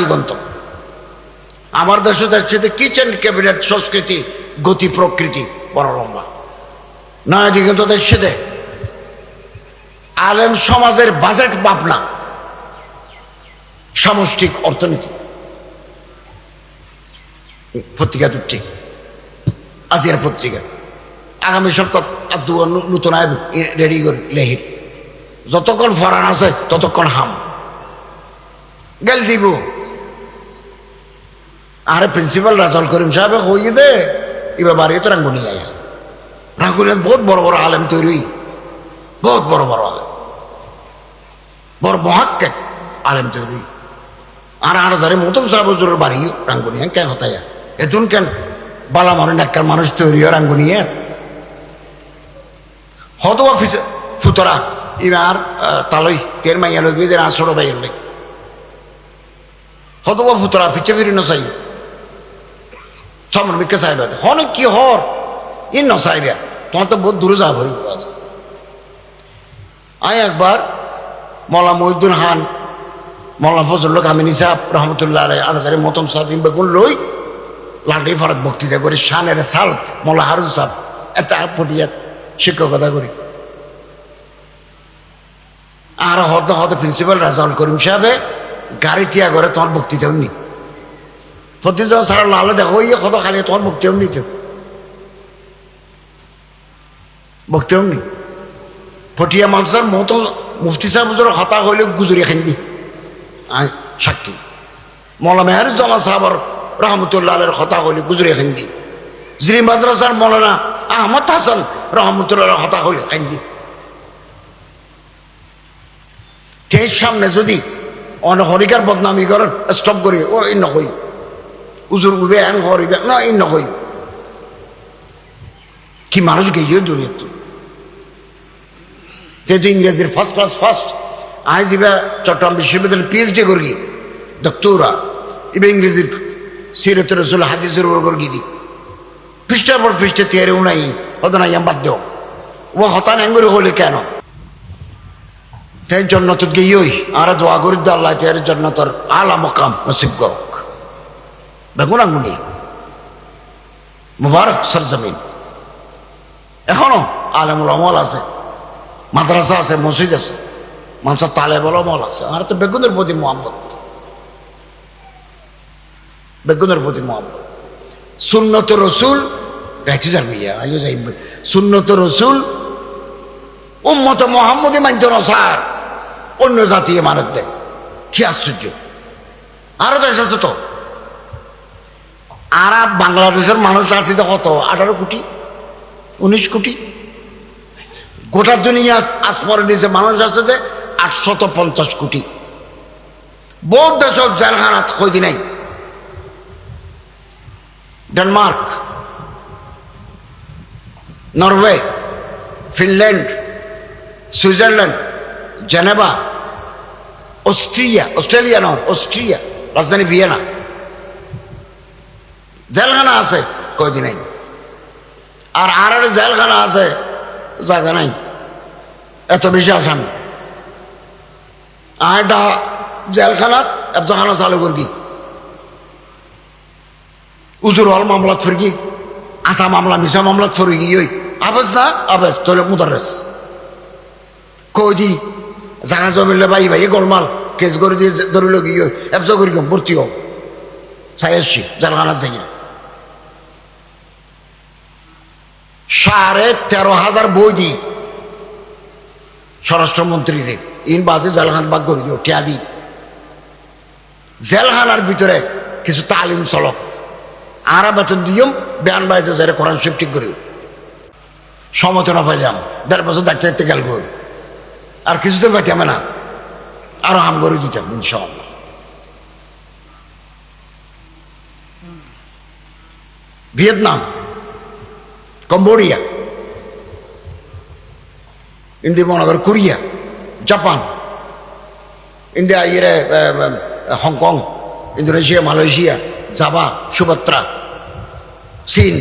দিগন্ত। আমার দেশে দেখছে কিচেন ক্যাবিনেট সংস্কৃতি, গতি প্রকৃতি বড় লম্বা। নয়া দিগন্ত দেখছে আলেম সমাজের বাজেট ভাবনা, সামষ্টিক অর্থনীতি। পত্রিকা দুটি, আজিয়ার পত্রিকা আগামী সপ্তাহ নতুন রেডি করে লেহির, যতক্ষণ ফরান আছে ততক্ষণ হাম গেল দিব। আরে প্রিন্সিপাল রাজল করিম সাহেব হয়ে দে এবার বাড়ি তো রাঙ্গুনি আয়া, রাঙ্গুনিয়াত বহুত বড় বড় আলেম তৈরি, বহুত বড় বড় আলেম, বড় মহাক্কেক আলেম তৈরি। আর হাজারে মতন সাহেব হুজুরের বাড়িও রাঙ্গুনিয়া কে হতায়া এতুন কেন বালা মানুষ একটা মানুষ তৈরি হয় রাঙ্গুনিয়া হতবা ফুতরা ইমার তালই তের মাইয়া লগে এদের আসড়ো বাইর লাই হতবা ফুতরা ফিচে ফিরি নসাই সামন বিকে সাহেব হনে কি হর ইন নসাইবা তোমার তো বহুত দূরে যাওয়া ভরি। আয় একবার মৌলা মহিউদ্দিন খান, মৌলানা ফজলুল হক আমিনী সাহেব রহমতুল্লাহ আলাই, আনসারি মতম সাহেব বেগুন লই লাঠি ফরাত বক্তৃতা করি শানের সাল মৌলা হারুন সাহেব এটা পটিয়াত শিক্ষকতা করি। আর হতে হতে প্রিন্সিপাল রাজাউল করিম সাহেবে গাড়ি তিয়া করে তোমার বক্তৃতাও নি প্রতিজন সারা লালে দেখো ইয়ে কত খালি তোমার বক্তৃতাও নিতে বক্তৃতাও নি ফটিয়া মানসার মতো মুফতি সাহেব হতা হইলে গুজরি খান দি সাক্ষী। মৌলানা মেহরুজ্জামান সাহাবর রহমতুল্লাহ আলের হতা হইলে গুজরি খান দি। জিরি মাদ্রাসার মৌলানা আহমদ হাসান রহমতুল্লাহ হতা হইলে খান দি। তেজ সামনে যদি অনেক হরিকার বদনামি করেন স্টপ করি ও ই নকই উজুর উবে এন হরিবে না ই নকই কি মানুষ গিয়ে দুনিয়া তো যেহেতু ইংরেজির ফার্স্ট ক্লাস ফার্স্ট আজ ইবা চট্টগ্রাম বিশ্ববিদ্যালয়ের পিএইচডি করি ডক্টরা ইবা ইংরেজির সিরত রসুল হাদিসের ওর গিদি পৃষ্ঠার পর পৃষ্ঠে তেরেও নাই হতো নাই বাদ দেও ও হতান এঙ্গরি হলে কেন তাই জন্নত গিয়েই আর দোয়া করি আল্লাহ তের জন্নতর আলা মকাম নসিব করক বেগুন আঙ্গুনি মুবারক সরজমিন। এখনো আলেমুল আমল আছে, মাদ্রাসা আছে, মসজিদ আছে, মানুষের তালেবুল আমল আছে। আর তো বেগুনের প্রতি মোহাম্মত, বেগুনের প্রতি মোহাম্মত। সুন্নত রসুল গাইতে যাবি আইও যাই সুন্নত রসুল উম্মত মোহাম্মদই মানতে না স্যার, অন্য জাতি মানত দেয়। কি আশ্চর্য! আরো দেশ আছে তো, আর বাংলাদেশের মানুষ আছে তো কত 18 কোটি 19 কোটি। গোটা দুনিয়া আসমানের নিচে মানুষ আছে যে 850 কোটি। বহুত দেশ জেলখানাত খোঁজ নাই। Denmark, Norway, Finland, Switzerland, Geneva, Australia নয় অস্ট্রিয়া, রাজধানী ভিয়েনা, জেলখানা আছে কয়দি নাই। আর আর জেলখানা আছে জায়গা নাই, এত বেশি আসামি। আর জেলখানাত এফজাখানা চালু করবি, উজুর হল মামলাত ফিরগি, আসা মামলা মিশা মামলাত ফিরগি ওই আবেজ না আবেজ তোলে মুদারেস কই জাগা জমিলে ভাই ভাই গোলমাল কেস করে দিয়ে ধরিল গিয়ে এফজা করি ভর্তি হোক চাই আসছি জেলখানা যাই। 13,500 বই দি স্বরাষ্ট্রমন্ত্রীর ইন বাজে জেলখান বাগ করি দিও টিয়া দি। জেলখানার ভিতরে কিছু তালিম চলক আর বেতন দিয়ম বেয়ান বাড়িতে যাই কোরআন শরীফ ঠিক করি সমতনা পাইলাম 1.5 বছর ডাক্তার গেল বই আর কিছুতে পাইতাম না, আরো হাম করে দিতাম ইনশাআল্লাহ। ভিয়েতনাম, কম্বোডিয়া, ইন্ডিয়া মহানগর, কোরিয়া, জাপান, ইন্ডিয়া ইয়ে Hong Kong, Indonesia, Malaysia, Java, Sumatra, চীন,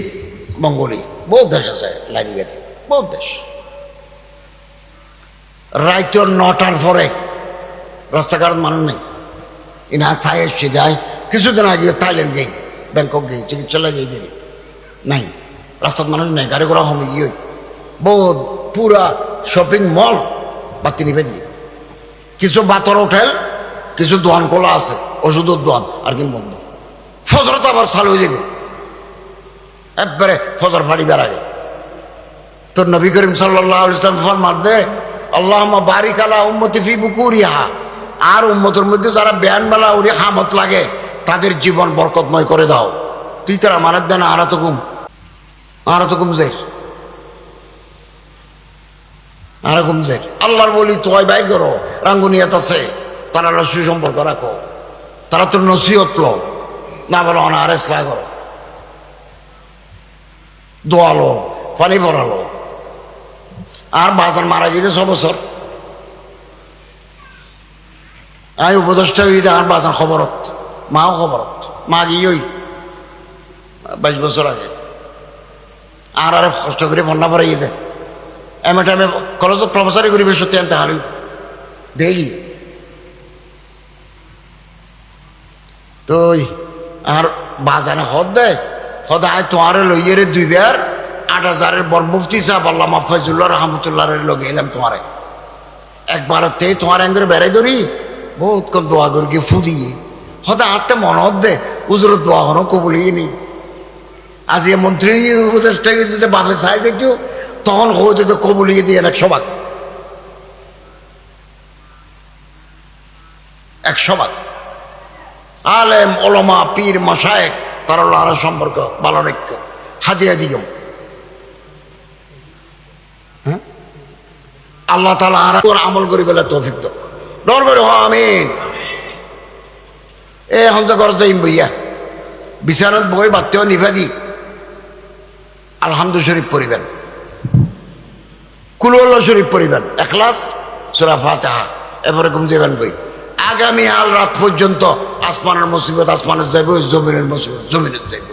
মঙ্গোলিয়া, বহুত দেশ আছে লাইব্রেরিতে, বহুত দেশ। রাইত 9টার পরে রাস্তাঘাট মানুষ নেই, ইনা ছাই এসে যায়। কিছুদিন আগে থাইল্যান্ড গেই, ব্যাংকক গেই, চিকিৎসা লাগিয়ে দিই নাই, রাস্তার মানুষ নাই, গাড়ি ঘোড়া হমে গিয়ে বহুত পুরা শপিং মল বাতি নিবে দিয়ে, কিছু বাতর হোটেল, কিছু দোকান খোলা আছে, ওষুধের দোকান, আর কি বন্ধ। ফজর তো আবার চালু হয়ে যাবে, একবারে ফজর ফাড়িবার আগে। তোর নবী করিম সাল্লাল্লাহু আলাইহি ওয়াসাল্লাম ফরমান দে, আল্লাহুম্মা বারিক আলা উম্মতি ফি বুকুরিহা, আর উম্মতের মধ্যে যারা বেয়ানবেলা উড়ে হামত লাগে তাদের জীবন বরকতময় করে দাও। তুই তারা মারার দেন আর তো কমজের আল্লাহর বলি তোয় বাইর করো, রাঙ্গুনিয়াত আছে, তারা সুসম্পর্ক রাখো, তারা তোর নসিহত লো, না বলো অনারেস করো, দোয়ালো, পানি ভরালো। আর বাজার মারা গেছে 6 বছর, আমি উপদেষ্টা হয়ে আর বাজার খবরত, মাও খবরত, মা গিয়ে 22 বছর আগে। আর কষ্ট করে ফন্না পরে গিয়ে দেয়, এমএ টাইমে কলেজত প্রফেসরি করিবে, সত্যি আনতে হারি ডেইলি। তো আর বাজারে হদ দেয়, সদায় তোমারে লইয়ে 2 বার 8,000-এর বর মুফতি সাহেব আল্লামা ফয়জুল্লাহ রহমতুল্লাহর লগে এলাম তোমারে, একবারতে তোমার এঙ্গরে বেড়াই ধরি বহুত কম দোয়া করি গিয়ে ফুদিয়ে সদা হাঁটতে মনে হদ্দে উজুর দোয়া হনো কবুলিয়ে নি। আজ এ মন্ত্রী উপদেষ্টা যদি বাপে চাই দেখতো তখন হয়তো তো কবুলিয়ে দিয়ে 100 ভাগ 100 ভাগ। আলেম ওলামা পীর মাশায়েখ তারা আরো সম্পর্ক ভালো রেখ হাদিয়া দিও। আল্লাহ তাআলা আর আমল করি বলে তৌফিক দাও, ডর করে আমিন। এ হঞ্জা কর যাইম বইয়া বিছানাত বই বাত্তেও নিভাদি আলহামদু শরীফ পড়িবেন, কুল আল্লাহ শরীফ পড়িবেন, ইখলাস সূরা ফাতিহা, এরপরে ঘুম যাবেন বই। আগামী আল রাত পর্যন্ত আসমানের মুসিবত আসমানের যাইবে, জমিনের মুসিবত জমিনের যাইবে।